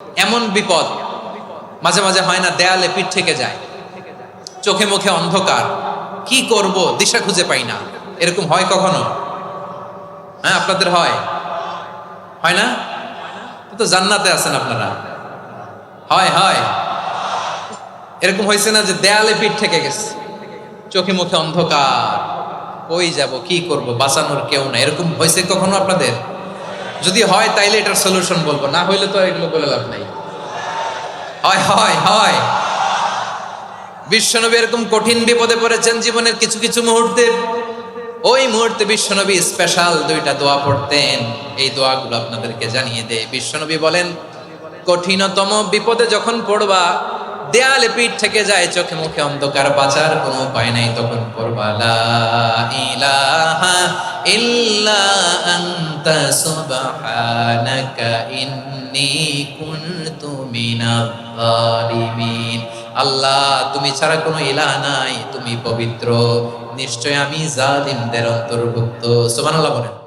এমন বিপদ মাঝে মাঝে হয় না, দেয়ালে পিঠ থেকে যায়, চোখে মুখে অন্ধকার, কি করব দিশা খুঁজে পাই না, এরকম হয় কখনো? হ্যাঁ, আপনাদের হয়? হয় না? তো জান্নাতে আছেন আপনারা। হয় হয় এরকম হয়েছে না যে দেয়ালে পিঠ থেকে গেছে, চোখে মুখে অন্ধকার, কই যাব, কি করব, বাঁচানোর কেউ না, এরকম হয়েছে কখনো আপনাদের? যদি হয় তাইলে এটার সলিউশন বলবো, না হইলে তো এগুলো বলে লাভ নাই। হয় হয় হয় বিশ্বনবী এরকম কঠিন বিপদে পড়েছেন জীবনের কিছু কিছু মুহূর্তে। ওই মুহূর্তে বিশ্বনবী স্পেশাল দুইটা দোয়া পড়তেন, এই দোয়াগুলো আপনাদেরকে জানিয়ে দেয়। বিশ্বনবী বলেন, কঠিনতম বিপদে যখন পড়বা, দেয়ালে পিঠ থেকে যায়, চোখে মুখে অন্ধকার, বাঁচার কোনো উপায় নাই, তখন পড়বা লা ইলাহা ইল্লা আনতা সুবহানাকা ইন্নী কুনতু মিনাজ জালিমিন। আল্লাহ, তুমি ছাড়া কোনো ইলাহ নাই, তুমি পবিত্র, নিশ্চয় আমি জালিমদের অন্তর্ভুক্ত। সুবহানাল্লাহ বলেন।